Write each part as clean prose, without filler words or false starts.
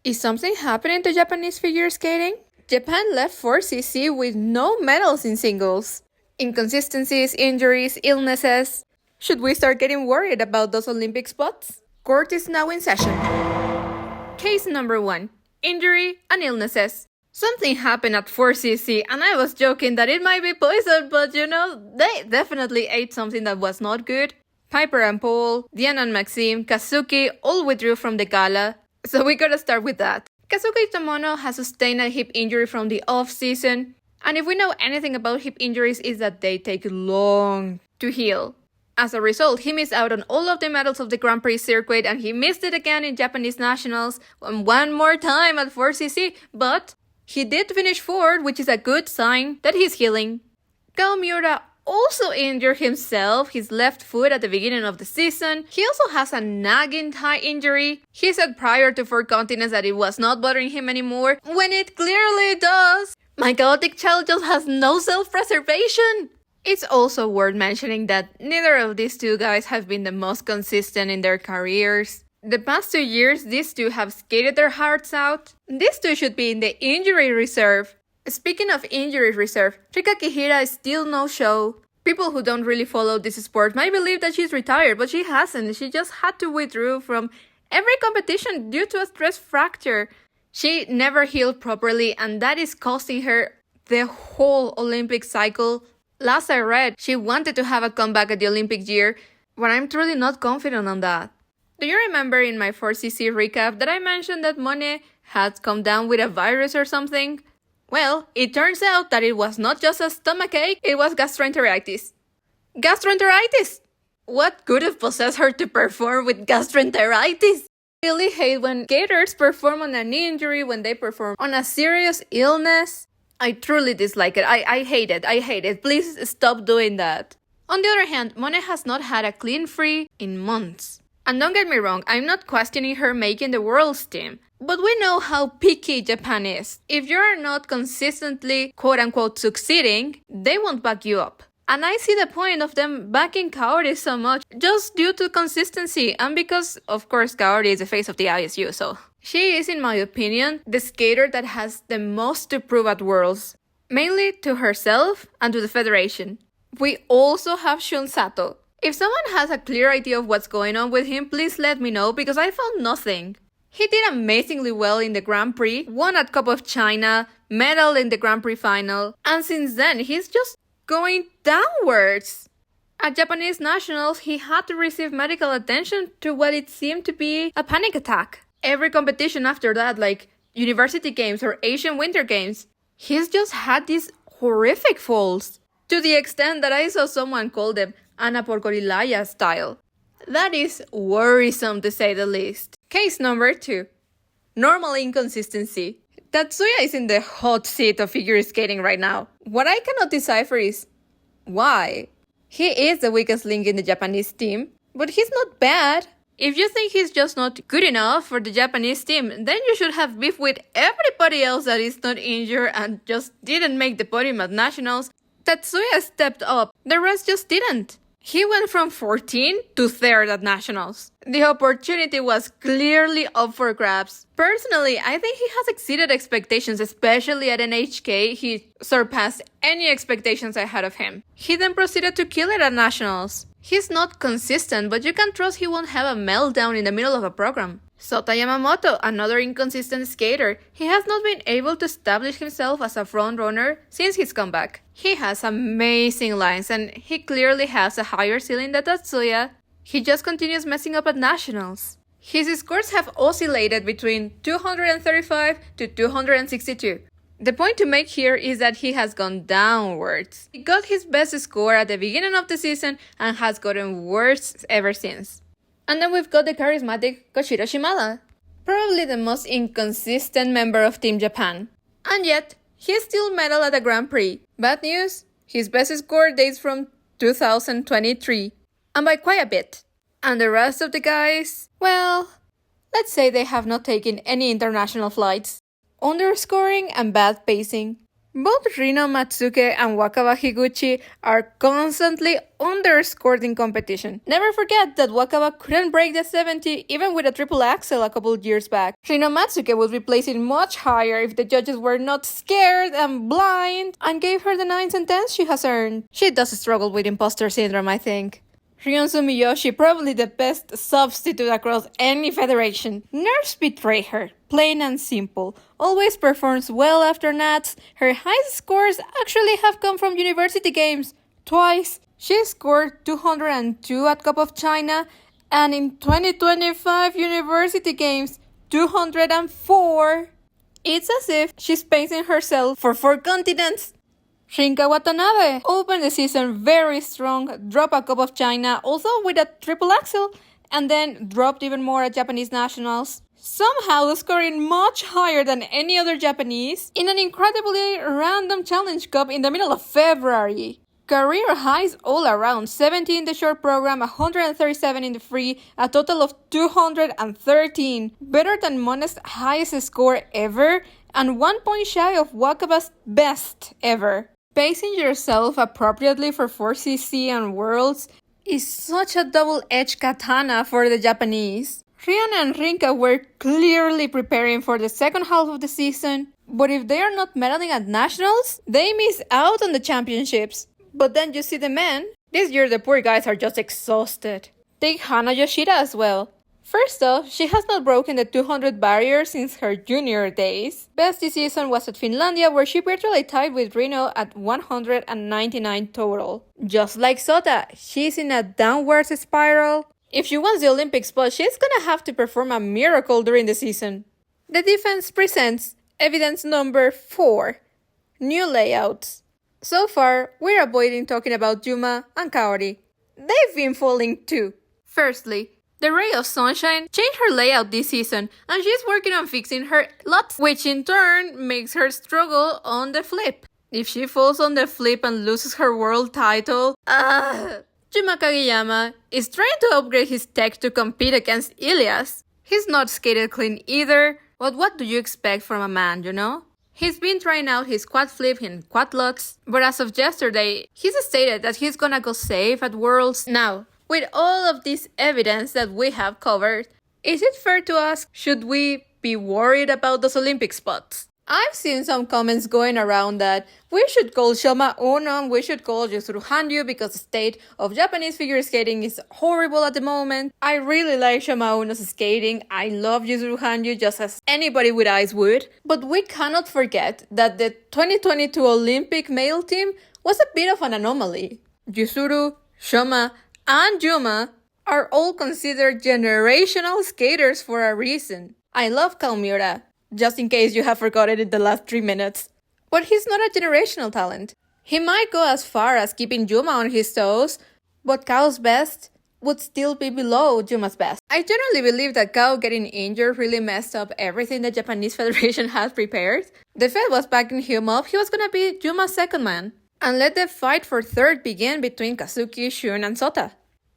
Is something happening to Japanese figure skating? Japan left 4cc with no medals in singles. Inconsistencies, injuries, illnesses. Should we start getting worried about those Olympic spots? Court is now in session. Case number 1. Injury and illnesses. Something happened at 4cc and I was joking that it might be poison, but they definitely ate something that was not good. Piper and Paul, Diana and Maxime, Kazuki all withdrew from the gala. So we gotta start with that. Kazuki Tomono has sustained a hip injury from the off-season, and if we know anything about hip injuries is that they take long to heal. As a result, he missed out on all of the medals of the Grand Prix circuit and he missed it again in Japanese Nationals and one more time at 4cc, but he did finish 4th, which is a good sign that he's healing. Kao Miura also injured himself, his left foot at the beginning of the season. He also has a nagging thigh injury. He said prior to 4 continents that it was not bothering him anymore, when it clearly does. My chaotic child just has no self-preservation. It's also worth mentioning that neither of these two guys have been the most consistent in their careers. The past 2 years, these two have skated their hearts out. These two should be in the injury reserve. Speaking of injury reserve, Rika Kihira is still no show. People who don't really follow this sport might believe that she's retired, but she hasn't. She just had to withdraw from every competition due to a stress fracture. She never healed properly, and that is costing her the whole Olympic cycle. Last I read, she wanted to have a comeback at the Olympic year, but I'm truly not confident on that. Do you remember in my 4cc recap that I mentioned that Mone had come down with a virus or something? Well, it turns out that it was not just a stomachache, it was gastroenteritis. Gastroenteritis! What could have possessed her to perform with gastroenteritis? I really hate when skaters perform on an injury, when they perform on a serious illness. I truly dislike it. I hate it. Please stop doing that. On the other hand, Mone has not had a clean free in months. And don't get me wrong, I'm not questioning her making the world's team. But we know how picky Japan is. If you are not consistently, quote-unquote, succeeding, they won't back you up. And I see the point of them backing Kaori so much just due to consistency and because, of course, Kaori is the face of the ISU, so... She is, in my opinion, the skater that has the most to prove at Worlds. Mainly to herself and to the Federation. We also have Shun Sato. If someone has a clear idea of what's going on with him, please let me know because I found nothing. He did amazingly well in the Grand Prix, won at Cup of China, medal in the Grand Prix final, and since then he's just going downwards. At Japanese Nationals, he had to receive medical attention to what it seemed to be a panic attack. Every competition after that, like University Games or Asian Winter Games, he's just had these horrific falls. To the extent that I saw someone call them Ana Porcorilaya style. That is worrisome to say the least. Case number 2. Normal inconsistency. Tatsuya is in the hot seat of figure skating right now. What I cannot decipher is why. He is the weakest link in the Japanese team, but he's not bad. If you think he's just not good enough for the Japanese team, then you should have beef with everybody else that is not injured and just didn't make the podium at Nationals. Tatsuya stepped up, the rest just didn't. He went from 14th to 3rd at Nationals. The opportunity was clearly up for grabs. Personally, I think he has exceeded expectations, especially at NHK. He surpassed any expectations I had of him. He then proceeded to kill it at Nationals. He's not consistent, but you can trust he won't have a meltdown in the middle of a program. Sota Yamamoto, another inconsistent skater, he has not been able to establish himself as a frontrunner since his comeback. He has amazing lines and he clearly has a higher ceiling than Tatsuya. He just continues messing up at Nationals. His scores have oscillated between 235 to 262. The point to make here is that he has gone downwards. He got his best score at the beginning of the season and has gotten worse ever since. And then we've got the charismatic Koshiro Shimada, probably the most inconsistent member of Team Japan. And yet, he still medaled at the Grand Prix. Bad news, his best score dates from 2023, and by quite a bit. And the rest of the guys, well, let's say they have not taken any international flights. Underscoring and bad pacing. Both Rino Matsuke and Wakaba Higuchi are constantly underscored in competition. Never forget that Wakaba couldn't break the 70 even with a triple axel a couple years back. Rino Matsuke would be placing much higher if the judges were not scared and blind and gave her the 9s and 10s she has earned. She does struggle with imposter syndrome, I think. Ryun Sumiyoshi, probably the best substitute across any federation. Nerves betray her, plain and simple. Always performs well after Nats. Her highest scores actually have come from university games. Twice. She scored 202 at Cup of China, and in 2025 university games, 204. It's as if she's pacing herself for 4 continents. Shinka Watanabe opened the season very strong, dropped a Cup of China, also with a triple axel, and then dropped even more at Japanese nationals. Somehow scoring much higher than any other Japanese in an incredibly random challenge cup in the middle of February. Career highs all around, 70 in the short program, 137 in the free, a total of 213. Better than Mone's highest score ever, and 1 point shy of Wakaba's best ever. Pacing yourself appropriately for 4cc and Worlds is such a double-edged katana for the Japanese. Rian and Rinka were clearly preparing for the second half of the season, but if they are not medaling at nationals, they miss out on the championships. But then you see the men. This year the poor guys are just exhausted. Take Hana Yoshida as well. First off, she has not broken the 200 barrier since her junior days. Best this season was at Finlandia, where she virtually tied with Rino at 199 total. Just like Sota, she's in a downwards spiral. If she wants the Olympic spot, she's gonna have to perform a miracle during the season. The defense presents evidence number 4. New layouts. So far, we're avoiding talking about Yuma and Kaori. They've been falling too. Firstly, the Ray of Sunshine changed her layout this season, and she's working on fixing her lots, which in turn makes her struggle on the flip. If she falls on the flip and loses her world title, Yuma Kagiyama is trying to upgrade his tech to compete against Ilias. He's not skated clean either, but what do you expect from a man, you know? He's been trying out his quad flip in quad lots, but as of yesterday, he's stated that he's gonna go safe at Worlds. Now, with all of this evidence that we have covered, is it fair to ask, should we be worried about those Olympic spots? I've seen some comments going around that we should call Shoma Uno, we should call Yuzuru Hanryu because the state of Japanese figure skating is horrible at the moment. I really like Shoma Uno's skating. I love Yuzuru Hanryu just as anybody with eyes would. But we cannot forget that the 2022 Olympic male team was a bit of an anomaly. Yuzuru, Shoma, and Yuma are all considered generational skaters for a reason. I love Kalmura, just in case you have forgotten it the last 3 minutes. But he's not a generational talent. He might go as far as keeping Yuma on his toes, but Kao's best would still be below Yuma's best. I generally believe that Kao getting injured really messed up everything the Japanese Federation had prepared. The Fed was backing him up, he was gonna be Yuma's second man. And let the fight for third begin between Kazuki, Shun, and Sota.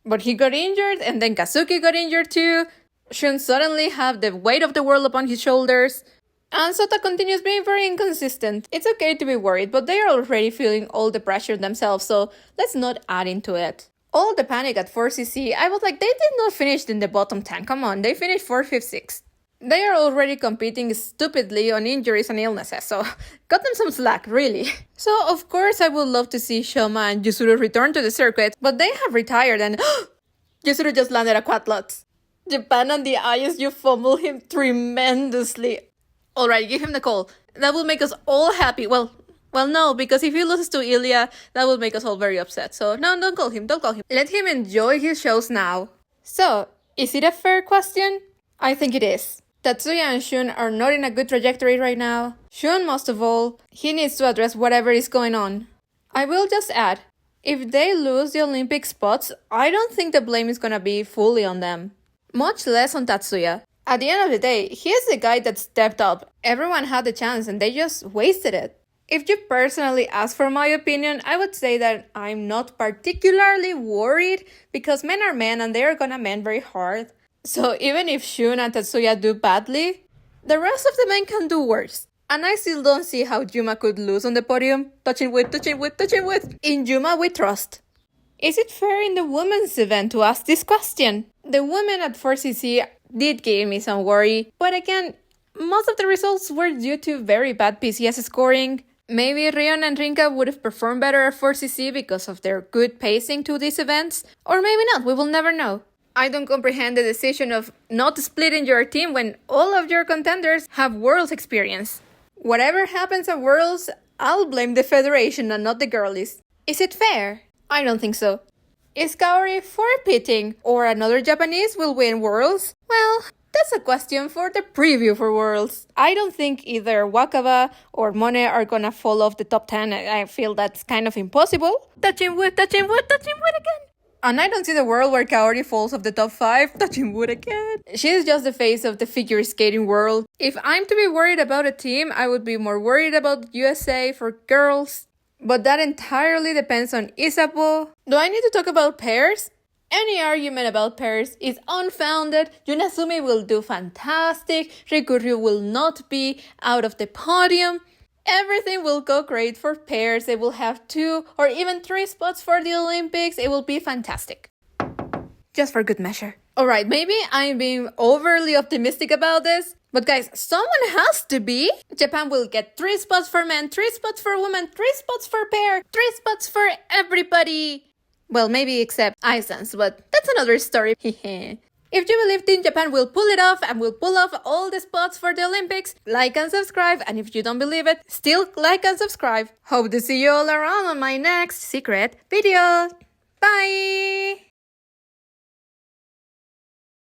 But he got injured, and then Kazuki got injured too. Shun suddenly had the weight of the world upon his shoulders. And Sota continues being very inconsistent. It's okay to be worried, but they are already feeling all the pressure themselves, so let's not add into it. All the panic at 4cc, I was like, they did not finish in the bottom 10, come on, they finished 4th, 5th, 6th. They are already competing stupidly on injuries and illnesses, so cut them some slack, really. So, of course, I would love to see Shoma and Yuzuru return to the circuit, but they have retired and Yuzuru just landed a quad lot. Japan on the ISU fumbled him tremendously. Alright, give him the call. That will make us all happy. Well, no, because if he loses to Ilya, that will make us all very upset. So, no, don't call him. Let him enjoy his shows now. So, is it a fair question? I think it is. Tatsuya and Shun are not in a good trajectory right now. Shun, most of all, he needs to address whatever is going on. I will just add, if they lose the Olympic spots, I don't think the blame is gonna be fully on them. Much less on Tatsuya. At the end of the day, he is the guy that stepped up. Everyone had the chance and they just wasted it. If you personally ask for my opinion, I would say that I'm not particularly worried because men are men and they are gonna mend very hard. So even if Shun and Tatsuya do badly, the rest of the men can do worse. And I still don't see how Yuma could lose on the podium. Touching wood, touching wood, touching wood. In Yuma we trust. Is it fair in the women's event to ask this question? The women at 4cc did give me some worry, but again, most of the results were due to very bad PCS scoring. Maybe Rion and Rinka would have performed better at 4cc because of their good pacing to these events, or maybe not, we will never know. I don't comprehend the decision of not splitting your team when all of your contenders have Worlds experience. Whatever happens at Worlds, I'll blame the Federation and not the girlies. Is it fair? I don't think so. Is Kaori forfeiting, or another Japanese will win Worlds? Well, that's a question for the preview for Worlds. I don't think either Wakaba or Mone are gonna fall off the top 10. I feel that's kind of impossible. Touching wood, touching wood, touching wood again. And I don't see the world where Kaori falls off the top 5, touching wood again. She's just the face of the figure skating world. If I'm to be worried about a team, I would be more worried about USA for girls. But that entirely depends on Isapo. Do I need to talk about pairs? Any argument about pairs is unfounded. Yunasumi will do fantastic. Rikuryu will not be out of the podium. Everything will go great for pairs. They will have 2 or even 3 spots for the Olympics. It will be fantastic. Just for good measure. Alright, maybe I'm being overly optimistic about this. But guys, someone has to be. Japan will get 3 spots for men, 3 spots for women, 3 spots for pair, 3 spots for everybody. Well, maybe except Iceland's, but that's another story. If you believe Team Japan will pull it off and will pull off all the spots for the Olympics, like and subscribe. And if you don't believe it, still like and subscribe. Hope to see you all around on my next secret video. Bye!